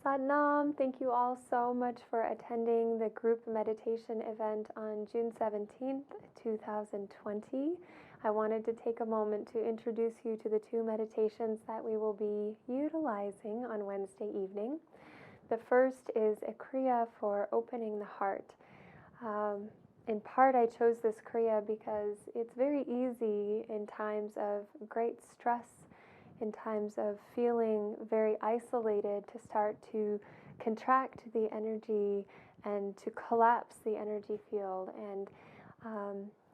Satnam, thank you all so much for attending the group meditation event on June 17th, 2020. I wanted to take a moment to introduce you to the two meditations that we will be utilizing on Wednesday evening. The first is a Kriya for opening the heart. In part, I chose this Kriya because it's very easy in times of great stress, in times of feeling very isolated, to start to contract the energy and to collapse the energy field. And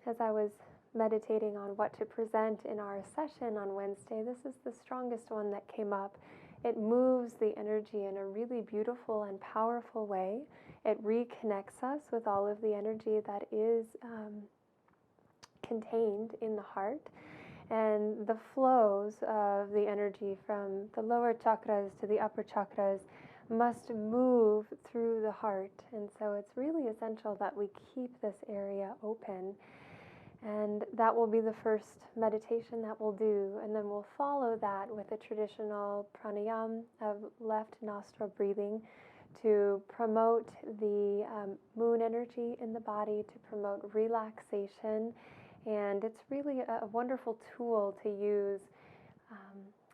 as I was meditating on what to present in our session on Wednesday, this is the strongest one that came up. It moves the energy in a really beautiful and powerful way. It reconnects us with all of the energy that is contained in the heart. And the flows of the energy from the lower chakras to the upper chakras must move through the heart. And so it's really essential that we keep this area open. And that will be the first meditation that we'll do. And then we'll follow that with a traditional pranayama of left nostril breathing to promote the moon energy in the body, to promote relaxation. And it's really a wonderful tool to use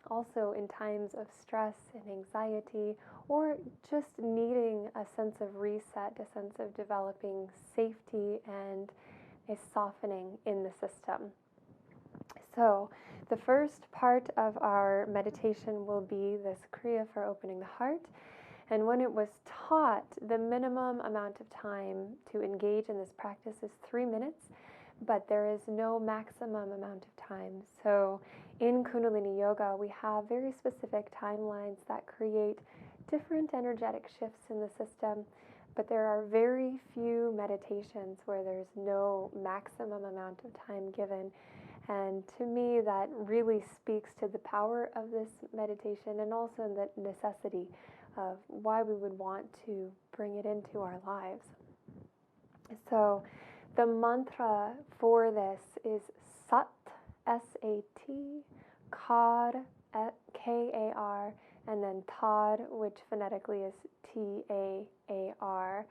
also in times of stress and anxiety, or just needing a sense of reset, a sense of developing safety and a softening in the system. So the first part of our meditation will be this Kriya for opening the heart. And when it was taught, the minimum amount of time to engage in this practice is 3 minutes. But there is no maximum amount of time. So in Kundalini Yoga, we have very specific timelines that create different energetic shifts in the system, but there are very few meditations where there's no maximum amount of time given. And to me, that really speaks to the power of this meditation and also the necessity of why we would want to bring it into our lives. So the mantra for this is Sat, S-A-T, Kar, K-A-R, and then Tar, which phonetically is T-A-A-R.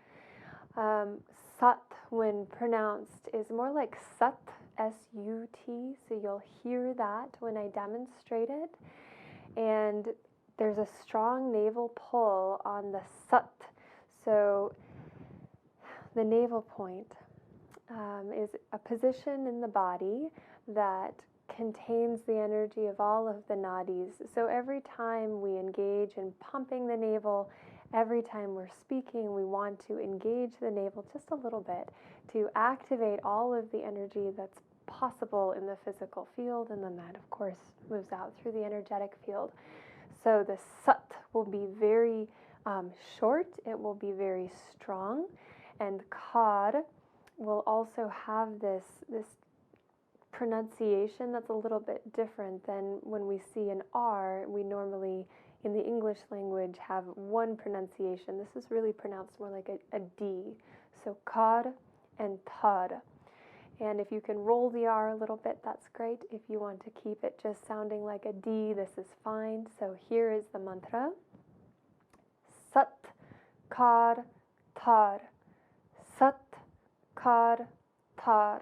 Sat, when pronounced, is more like Sat, S-U-T, so you'll hear that when I demonstrate it. And there's a strong navel pull on the Sat. So the navel point is a position in the body that contains the energy of all of the nadis. So every time we engage in pumping the navel, every time we're speaking, we want to engage the navel just a little bit to activate all of the energy that's possible in the physical field, and then that, of course, moves out through the energetic field. So the Sat will be very short, it will be very strong, and Kar will also have this pronunciation that's a little bit different than when we see an R. We normally, in the English language, have one pronunciation. This is really pronounced more like a D. So Kar and Tar. And if you can roll the R a little bit, that's great. If you want to keep it just sounding like a D, this is fine. So here is the mantra. Sat, Kar, Tar. Sat, Kar, Tar.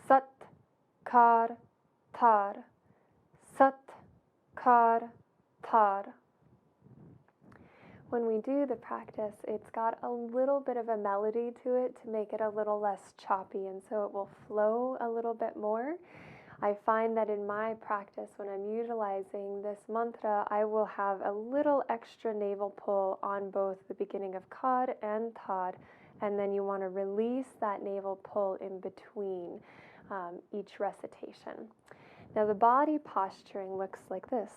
Sat, Kar, Tar. Sat, Kar, Tar. When we do the practice, it's got a little bit of a melody to it to make it a little less choppy, and so it will flow a little bit more. I find that in my practice, when I'm utilizing this mantra, I will have a little extra navel pull on both the beginning of Kar and Tar, and then you want to release that navel pull in between each recitation. Now the body posturing looks like this.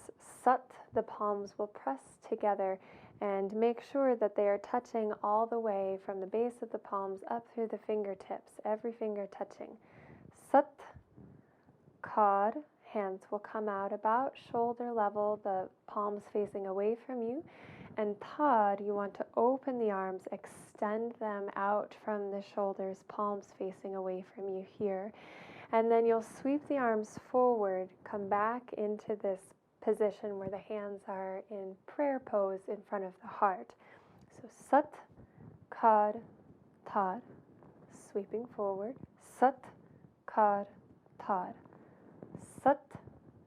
Sat, the palms will press together and make sure that they are touching all the way from the base of the palms up through the fingertips, every finger touching. Sat, Kar, hands will come out about shoulder level, the palms facing away from you. And Tar, you want to open the arms, extend them out from the shoulders, palms facing away from you here. And then you'll sweep the arms forward, come back into this position where the hands are in prayer pose in front of the heart. So Sat, KarTaar, sweeping forward. Sat, KarTaar. Sat,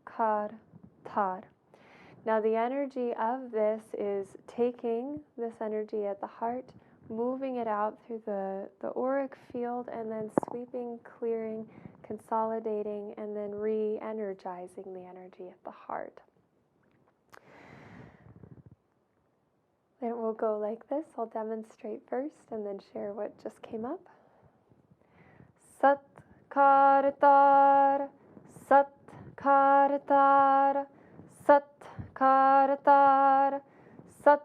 KarTaar. Now the energy of this is taking this energy at the heart, moving it out through the auric field, and then sweeping, clearing, consolidating, and then re-energizing the energy at the heart. It will go like this. I'll demonstrate first and then share what just came up. Sat, KarTaar, Sat, KarTaar, Sat, KarTaar, Sat,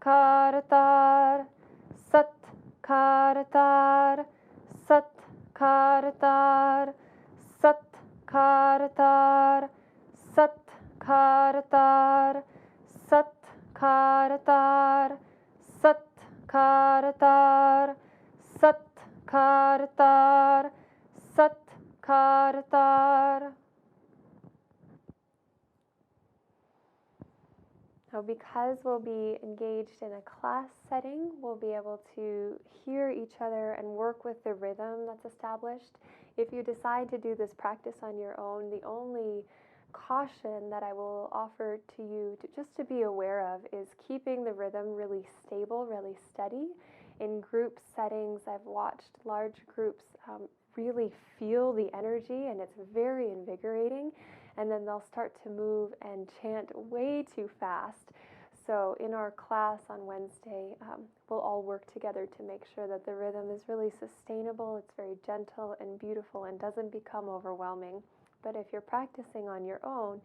KarTaar, Sat, KarTaar, Sat, KarTaar, Sat, KarTaar, Sat, KarTaar, Sat, KarTaar, Sat, KarTaar, Sat, KarTaar, Sat, KarTaar. Now, because we'll be engaged in a class setting, we'll be able to hear each other and work with the rhythm that's established. If you decide to do this practice on your own, the only caution that I will offer to you just to be aware of is keeping the rhythm really stable, really steady. In group settings, I've watched large groups really feel the energy, and it's very invigorating. And then they'll start to move and chant way too fast. So in our class on Wednesday, we'll all work together to make sure that the rhythm is really sustainable, it's very gentle and beautiful and doesn't become overwhelming. But if you're practicing on your own,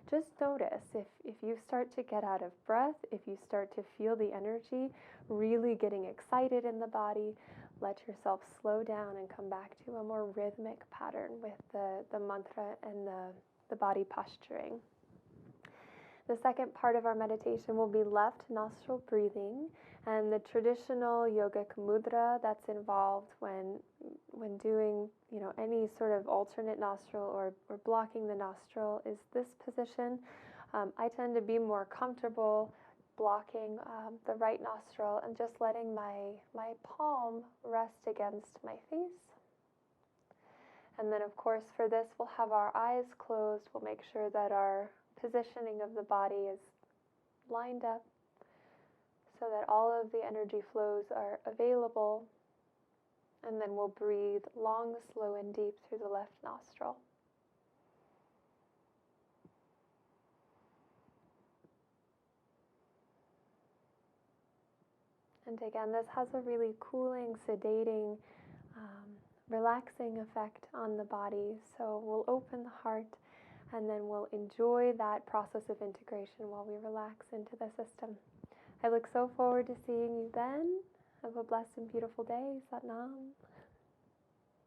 just notice if you start to get out of breath, if you start to feel the energy really getting excited in the body, let yourself slow down and come back to a more rhythmic pattern with the mantra and the body posturing. The second part of our meditation will be left nostril breathing, and the traditional yogic mudra that's involved when doing any sort of alternate nostril or blocking the nostril is this position. I tend to be more comfortable blocking the right nostril and just letting my palm rest against my face. And then, of course, for this, we'll have our eyes closed. We'll make sure that our positioning of the body is lined up so that all of the energy flows are available. And then we'll breathe long, slow, and deep through the left nostril. And again, this has a really cooling, sedating, relaxing effect on the body. So we'll open the heart and then we'll enjoy that process of integration while we relax into the system. I look so forward to seeing you then. Have a blessed and beautiful day. Sat Nam.